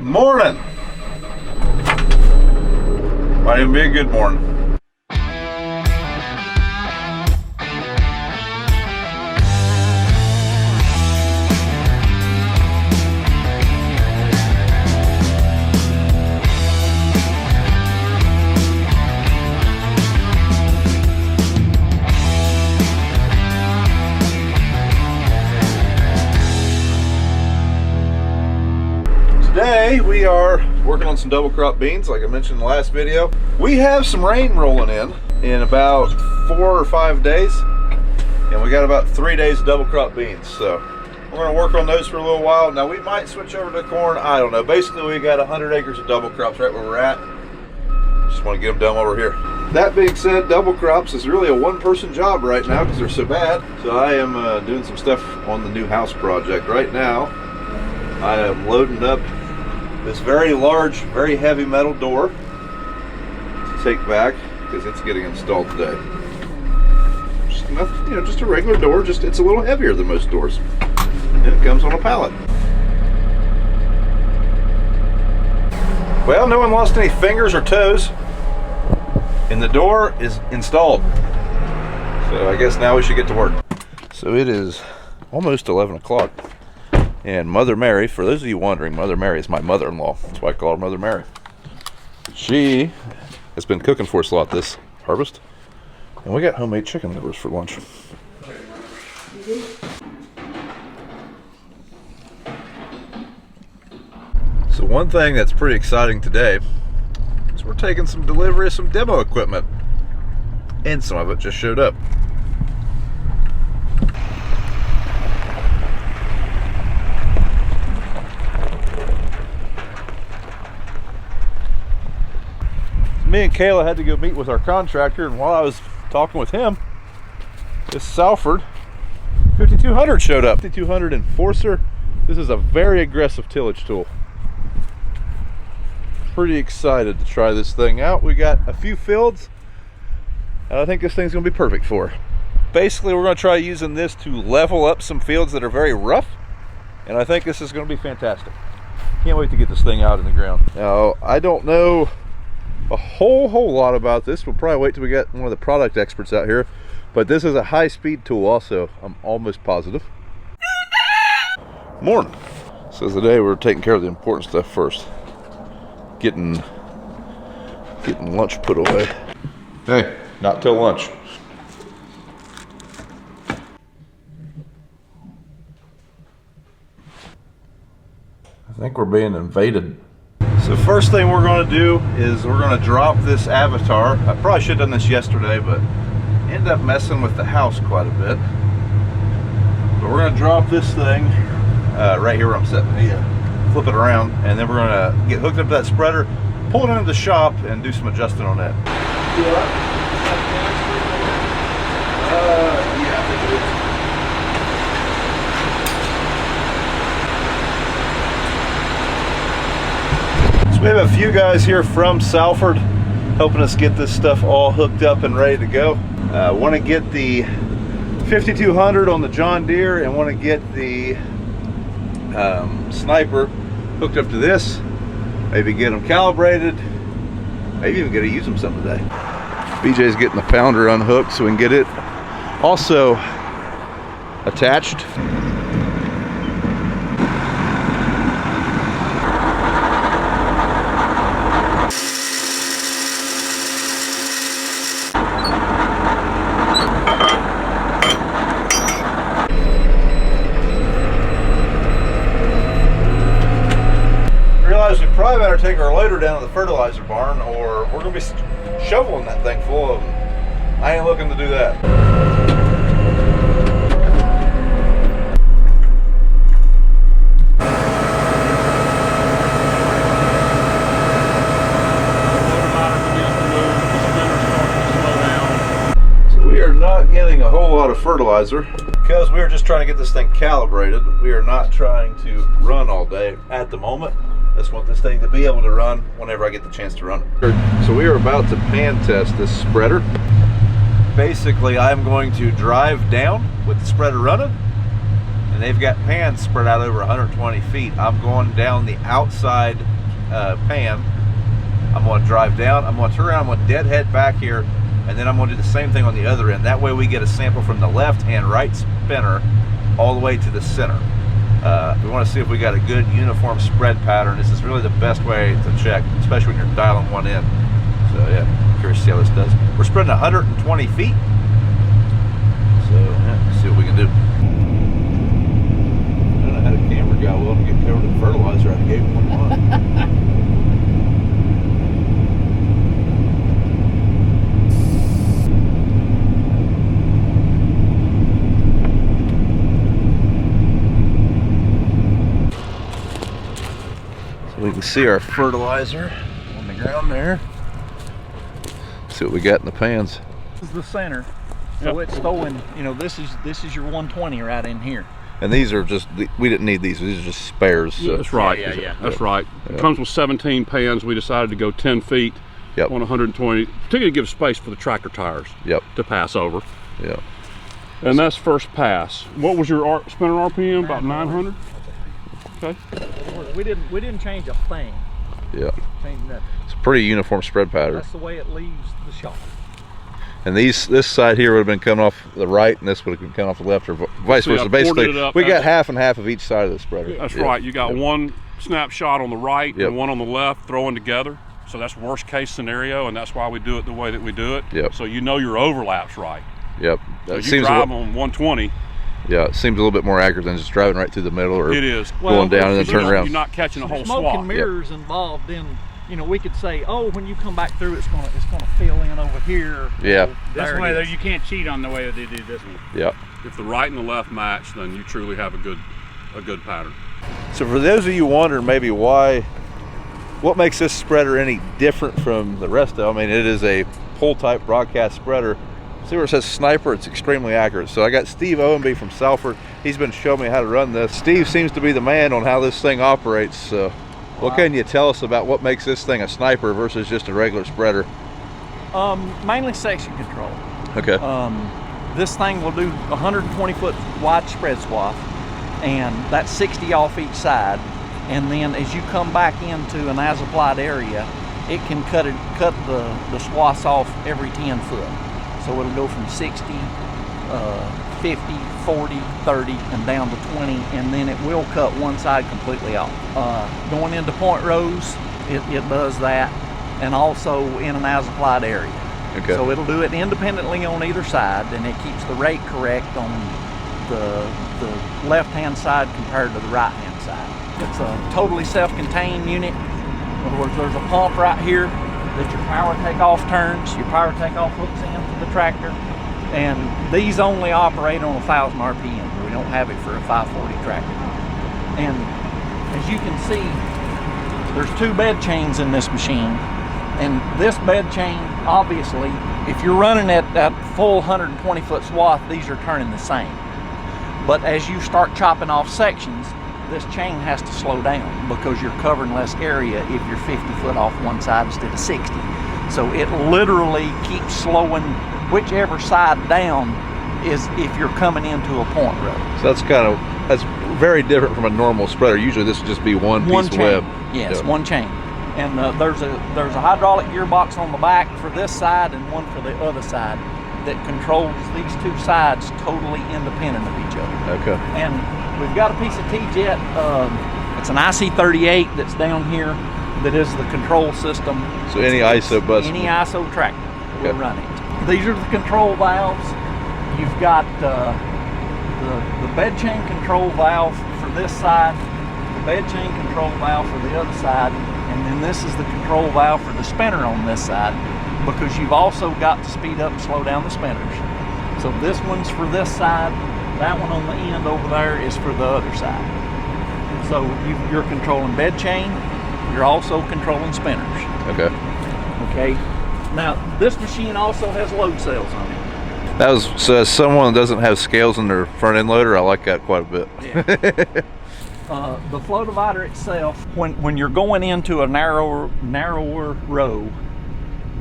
Morning. Might even be a good morning. Today we are working on some double crop beans like I mentioned in the last video. We have some rain rolling in about 4 or 5 days, and we got about 3 days of double crop beans, so we're going to work on those for a little while. Now we might switch over to corn, I don't know. Basically we got 100 acres of double crops right where we're at. Just want to get them done while we're here. That being said, double crops is really a one-person job right now because they're so bad. So I am doing some stuff on the new house project right now. I am loading up this very large, very heavy metal door to take back because it's getting installed today. Just nothing, just a regular door. Just it's a little heavier than most doors, and it comes on a pallet. Well, no one lost any fingers or toes, and the door is installed. So I guess now we should get to work. So it is almost 11 o'clock. And Mother Mary, for those of you wondering, Mother Mary is my mother-in-law. That's why I call her Mother Mary. She has been cooking for us a lot this harvest. And we got homemade chicken livers for lunch. So one thing that's pretty exciting today is we're taking some delivery of some demo equipment. And some of it just showed up. Me and Kayla had to go meet with our contractor, and while I was talking with him, this Salford 5200 showed up. 5200 Enforcer. This is a very aggressive tillage tool. Pretty excited to try this thing out. We got a few fields, and I think this thing's gonna be perfect for her. Basically, we're gonna try using this to level up some fields that are very rough, and I think this is gonna be fantastic. Can't wait to get this thing out in the ground. Now, I don't know a whole lot about this. We'll probably wait till we get one of the product experts out here, but this is a high-speed tool also, I'm almost positive. Morning. So today we're taking care of the important stuff first, getting lunch put away. Hey, not till lunch. I think we're being invaded. So first thing we're going to do is we're going to drop this Avatar. I probably should have done this yesterday, but ended up messing with the house quite a bit. But we're going to drop this thing right here where I'm setting the flip it around, and then we're going to get hooked up to that spreader, pull it into the shop, and do some adjusting on that. Yeah, I think it is. So we have a few guys here from Salford helping us get this stuff all hooked up and ready to go. Want to get the 5200 on the John Deere and want to get the Sniper hooked up to this. Maybe get them calibrated. Maybe even get to use them some today. BJ's getting the pounder unhooked so we can get it also attached. We probably better take our loader down to the fertilizer barn, or we're going to be shoveling that thing full of them. I ain't looking to do that. So we are not getting a whole lot of fertilizer because we are just trying to get this thing calibrated. We are not trying to run all day at the moment. I just want this thing to be able to run whenever I get the chance to run it. So we are about to pan test this spreader. Basically, I'm going to drive down with the spreader running, and they've got pans spread out over 120 feet. I'm going down the outside pan. I'm going to drive down, I'm going to turn around, I'm going to deadhead back here, and then I'm going to do the same thing on the other end. That way we get a sample from the left and right spinner all the way to the center. We want to see if we got a good uniform spread pattern. This is really the best way to check, especially when you're dialing one in. So yeah, curious to see how this does. We're spreading 120 feet. So yeah, let's see what we can do. I had a camera guy willing to get covered in fertilizer. I gave him one month. We can see our fertilizer on the ground there. See what we got in the pans. This is the center, so it's throwing. You know, this is your 120 right in here. And these are just, we didn't need these. These are just spares. So. Yeah, that's right. Yeah. That's right. It comes with 17 pans. We decided to go 10 feet on 120, particularly to give space for the tractor tires to pass over. Yep. And that's first pass. What was your spinner RPM? About 900. Okay. We didn't change a thing. Yeah. Change nothing. It's a pretty uniform spread pattern. That's the way it leaves the shop. And this side here would have been coming off the right, and this would have been coming off the left, or vice versa. Basically, we got half and half of each side of the spreader. That's right. You got one snapshot on the right and one on the left throwing together. So that's worst case scenario, and that's why we do it the way that we do it. Yep. So you know your overlap's right. Yep. So you drive on 120. Yeah, it seems a little bit more accurate than just driving right through the middle, or it is going down and then turn around. You're not catching a whole smoke swath. and mirrors involved in. You know, we could say, oh, when you come back through, it's gonna fill in over here. Yeah. That's why you can't cheat on the way that they do this one. Yep. If the right and the left match, then you truly have a good pattern. So for those of you wondering maybe what makes this spreader any different from the rest of them, I mean, it is a pull type broadcast spreader. See where it says sniper, it's extremely accurate. So I got Steve Owenby from Salford. He's been showing me how to run this. Steve seems to be the man on how this thing operates. So what can you tell us about what makes this thing a sniper versus just a regular spreader? Mainly section control. Okay. This thing will do 120 foot wide spread swath, and that's 60 off each side. And then as you come back into an as applied area, it can cut the swaths off every 10 foot. So it'll go from 60, 50, 40, 30, and down to 20, and then it will cut one side completely off. Going into point rows, it does that, and also in an as-applied area. Okay. So it'll do it independently on either side, and it keeps the rate correct on the left-hand side compared to the right-hand side. It's a totally self-contained unit. In other words, there's a pump right here that your power takeoff turns. Your power takeoff hooks into the tractor, and these only operate on 1,000 RPM. We don't have it for a 540 tractor. And as you can see, there's 2 bed chains in this machine, and this bed chain, obviously, if you're running at that full 120 foot swath, these are turning the same. But as you start chopping off sections, this chain has to slow down because you're covering less area if you're 50 foot off one side instead of 60. So it literally keeps slowing whichever side down is if you're coming into a point row. So that's very different from a normal spreader. Usually this would just be one piece of web. Yes, one chain. And there's a hydraulic gearbox on the back for this side and one for the other side that controls these 2 sides totally independent of each other. Okay. And we've got a piece of T-Jet. It's an IC38 that's down here that is the control system. So any ISO bus? Any ISO tractor will run it. These are the control valves. You've got the bed chain control valve for this side, the bed chain control valve for the other side, and then this is the control valve for the spinner on this side, because you've also got to speed up and slow down the spinners. So this one's for this side, that one on the end over there is for the other side. So you're controlling bed chain, you're also controlling spinners. Okay. Okay. Now this machine also has load cells on it. So as someone that doesn't have scales in their front end loader, I like that quite a bit. Yeah. The flow divider itself, when you're going into a narrower row,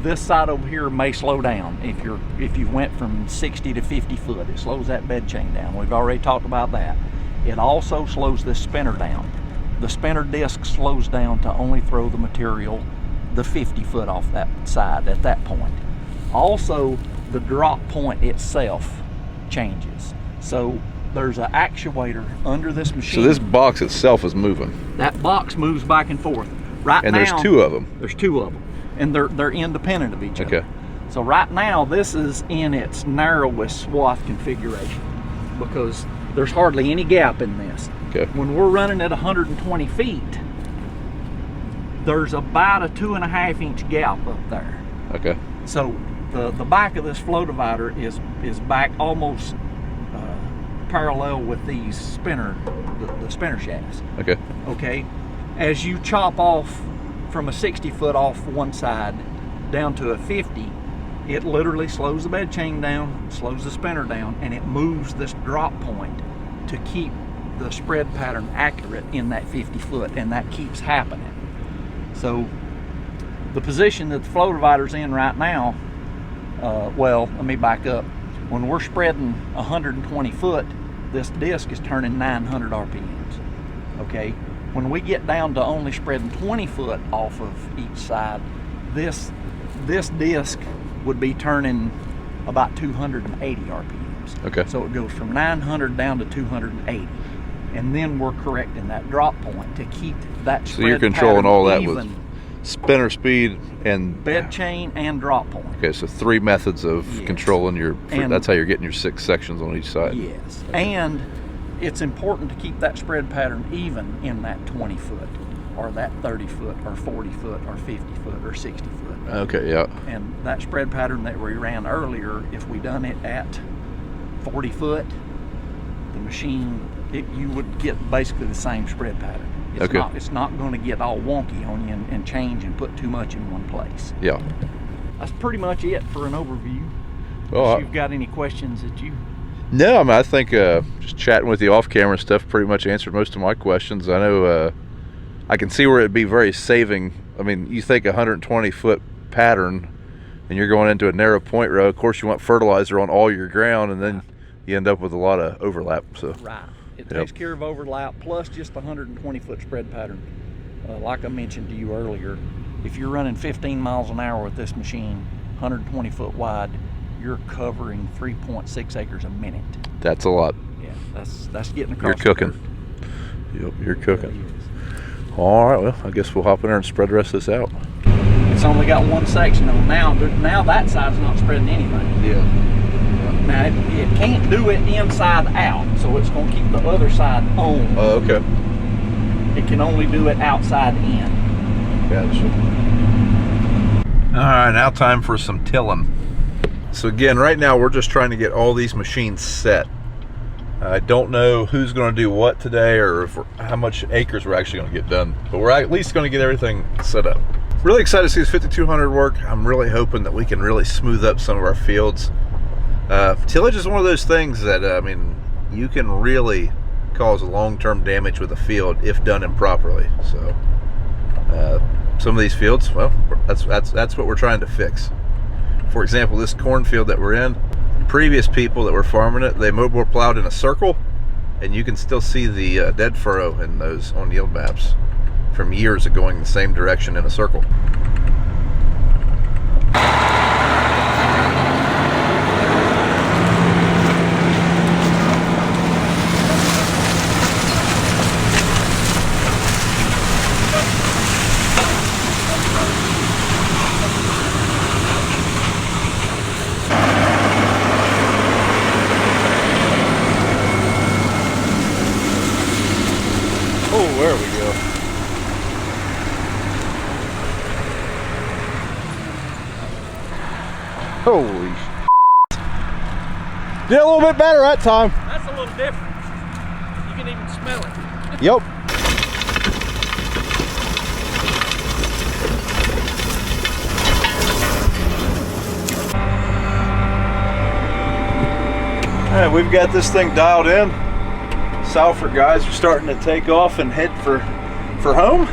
this side over here may slow down. If you went from 60 to 50 foot, it slows that bed chain down. We've already talked about that. It also slows this spinner down. the spinner disc slows down to only throw the material the 50 foot off that side at that point. Also, the drop point itself changes. So there's an actuator under this machine. So this box itself is moving. That box moves back and forth. Right and now, there's two of them. There's two of them, and they're independent of each other. Okay. So right now, this is in its narrowest swath configuration because there's hardly any gap in this. Okay. When we're running at 120 feet, there's about a 2.5 inch gap up there. Okay. So the back of this flow divider is back almost parallel with these the spinner shafts. Okay. Okay. As you chop off from a 60 foot off one side down to a 50, it literally slows the bed chain down, slows the spinner down, and it moves this drop point to keep the spread pattern accurate in that 50 foot, and that keeps happening. So the position that the flow divider's in right now, well, let me back up. When we're spreading 120 foot, this disc is turning 900 RPMs, okay? When we get down to only spreading 20 foot off of each side, this disc would be turning about 280 RPMs. Okay. So it goes from 900 down to 280. And then we're correcting that drop point to keep that spread. So you're controlling all that even, with spinner speed and bed chain and drop point. Okay, so 3 methods of Yes. controlling And that's how you're getting your 6 sections on each side. Yes. And it's important to keep that spread pattern even in that 20 foot or that 30 foot or 40 foot or 50 foot or 60 foot. Okay, yeah. And that spread pattern that we ran earlier, if we done it at 40 foot, the machine, you would get basically the same spread pattern. It's not going to get all wonky on you and change and put too much in one place. Yeah. That's pretty much it for an overview. Well, If you've got any questions that you... No, I mean, I think just chatting with you off camera stuff pretty much answered most of my questions. I know I can see where it'd be very saving. I mean, you think 120 foot pattern and you're going into a narrow point row, of course you want fertilizer on all your ground, and then you end up with a lot of overlap. So Right. It takes care of overlap plus just the 120 foot spread pattern. Like I mentioned to you earlier, if you're running 15 miles an hour with this machine, 120 foot wide, you're covering 3.6 acres a minute. That's a lot. Yeah, that's getting across. You're cooking. Yep, you're cooking. All right, well, I guess we'll hop in there and spread the rest of this out. It's only got one section on now. Now that side's not spreading anything. Yeah. Now it can't do it inside out, so it's going to keep the other side on. Oh, okay. It can only do it outside in. Gotcha. All right, now time for some tilling. So again, right now we're just trying to get all these machines set. I don't know who's going to do what today or how much acres we're actually going to get done, but we're at least going to get everything set up. Really excited to see this 5200 work. I'm really hoping that we can really smooth up some of our fields. Tillage is one of those things that, I mean, you can really cause long-term damage with a field if done improperly. So some of these fields, well, that's what we're trying to fix. For example, this cornfield that we're in, previous people that were farming it, they mowed or plowed in a circle, and you can still see the dead furrow in those on yield maps from years of going the same direction in a circle. Oh, there we go. Holy did a little bit better that time. That's a little different. You can even smell it. Yep. All right, we've got this thing dialed in. Salford guys are starting to take off and head for home.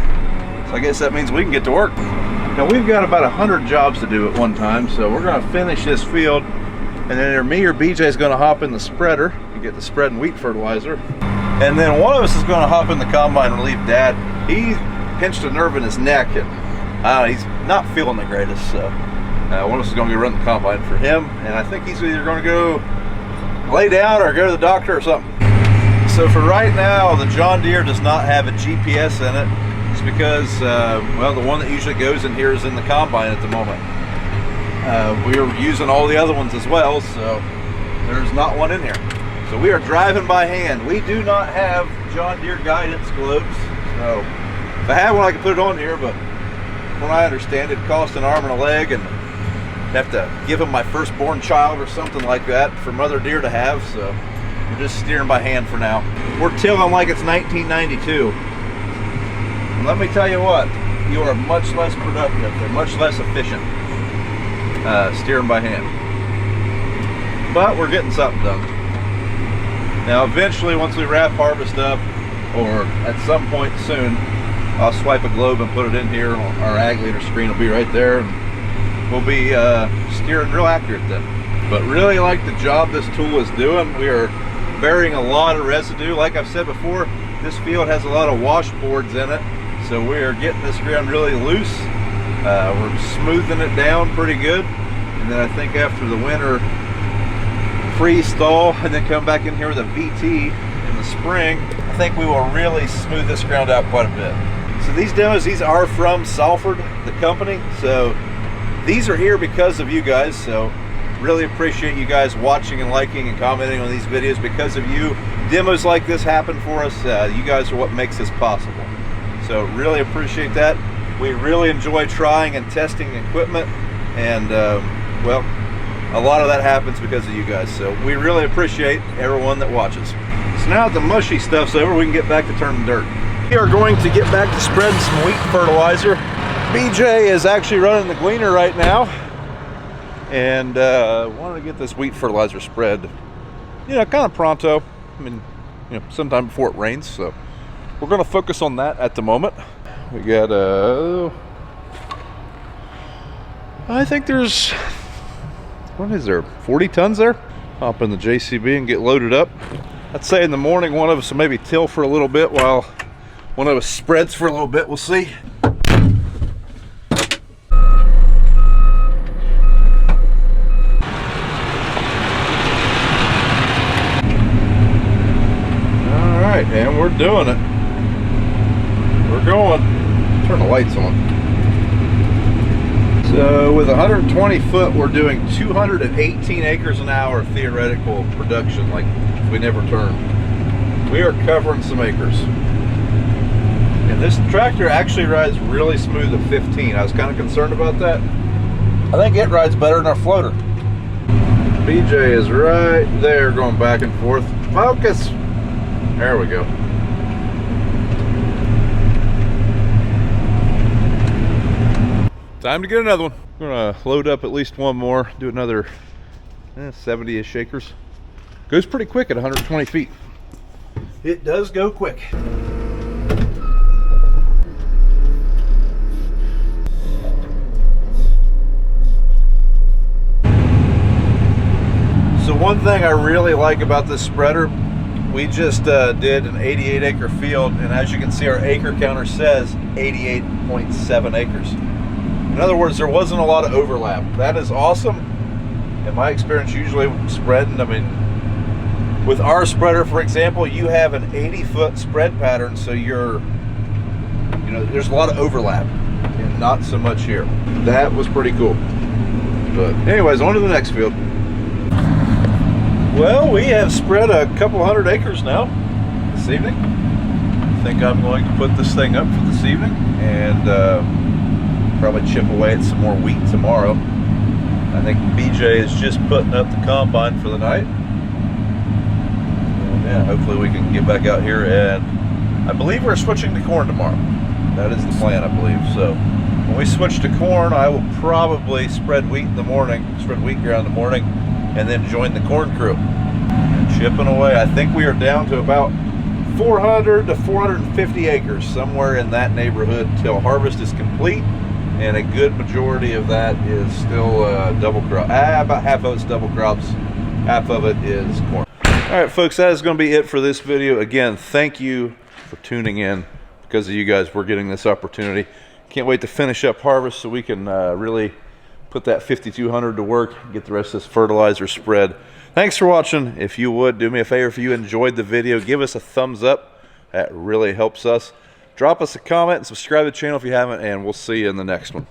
So I guess that means we can get to work. Now we've got about 100 jobs to do at one time, so we're gonna finish this field, and then either me or BJ is gonna hop in the spreader and get the spread and wheat fertilizer. And then one of us is going to hop in the combine and relieve Dad. He pinched a nerve in his neck, and he's not feeling the greatest. So one of us is going to go run the combine for him, and I think he's either going to go lay down or go to the doctor or something. So for right now, the John Deere does not have a GPS in it. It's because, well, the one that usually goes in here is in the combine at the moment. We are using all the other ones as well, so there's not one in here. So we are driving by hand. We do not have John Deere guidance globes. So if I had one, I could put it on here, but from what I understand, it costs an arm and a leg, and have to give him my firstborn child or something like that for Mother Deere to have. So we're just steering by hand for now. We're tilling like it's 1992. And let me tell you what, you are much less productive and much less efficient steering by hand. But we're getting something done. Now eventually, once we wrap harvest up, or at some point soon, I'll swipe a globe and put it in here. Our ag leader screen will be right there, and we'll be steering real accurate then. But really like the job this tool is doing. We are burying a lot of residue. Like I've said before, this field has a lot of washboards in it, so we are getting this ground really loose. We're smoothing it down pretty good, and then I think after the winter freeze thaw and then come back in here with a VT in the spring, I think we will really smooth this ground out quite a bit. So these demos, these are from Salford, the company. So these are here because of you guys. So really appreciate you guys watching and liking and commenting on these videos. Because of you, demos like this happen for us. You guys are what makes this possible. So really appreciate that. We really enjoy trying and testing equipment, and well, a lot of that happens because of you guys. So we really appreciate everyone that watches. So now that the mushy stuff's over, we can get back to turning dirt. We are going to get back to spreading some wheat fertilizer. BJ is actually running the gleaner right now, and wanted to get this wheat fertilizer spread, you know, kind of pronto. I mean, you know, sometime before it rains. So we're going to focus on that at the moment. We got I think there's, what is there, 40 tons there? Hop in the JCB and get loaded up. I'd say in the morning one of us will maybe till for a little bit while one of us spreads for a little bit. We'll see. All right, and we're doing it. We're going. Turn the lights on. So with 120 foot, we're doing 218 acres an hour theoretical production, like if we never turn. We are covering some acres. And this tractor actually rides really smooth at 15. I was kind of concerned about that. I think it rides better than our floater. BJ is right there going back and forth. Focus. There we go. Time to get another one. We're gonna load up at least one more, do another 70-ish acres. Goes pretty quick at 120 feet. It does go quick. So one thing I really like about this spreader, we just did an 88 acre field, and as you can see, our acre counter says 88.7 acres. In other words, there wasn't a lot of overlap. That is awesome. In my experience, usually spreading, I mean, with our spreader, for example, you have an 80-foot spread pattern, so you're, you know, there's a lot of overlap, and not so much here. That was pretty cool. But anyways, on to the next field. Well, we have spread a couple hundred acres now this evening. I think I'm going to put this thing up for this evening, and probably chip away at some more wheat tomorrow. I think BJ is just putting up the combine for the night. And yeah, hopefully we can get back out here, and I believe we're switching to corn tomorrow. That is the plan, I believe. So when we switch to corn, I will probably spread wheat in the morning, spread wheat ground in the morning, and then join the corn crew. And chipping away. I think we are down to about 400 to 450 acres, somewhere in that neighborhood, till harvest is complete. And a good majority of that is still double crop. About half of it's double crops, half of it is corn. All right, folks, that is going to be it for this video. Again, thank you for tuning in. Because of you guys, we're getting this opportunity. Can't wait to finish up harvest so we can really put that 5200 to work, get the rest of this fertilizer spread. Thanks for watching. If you would, do me a favor, if you enjoyed the video, give us a thumbs up. That really helps us. Drop us a comment and subscribe to the channel if you haven't, and we'll see you in the next one.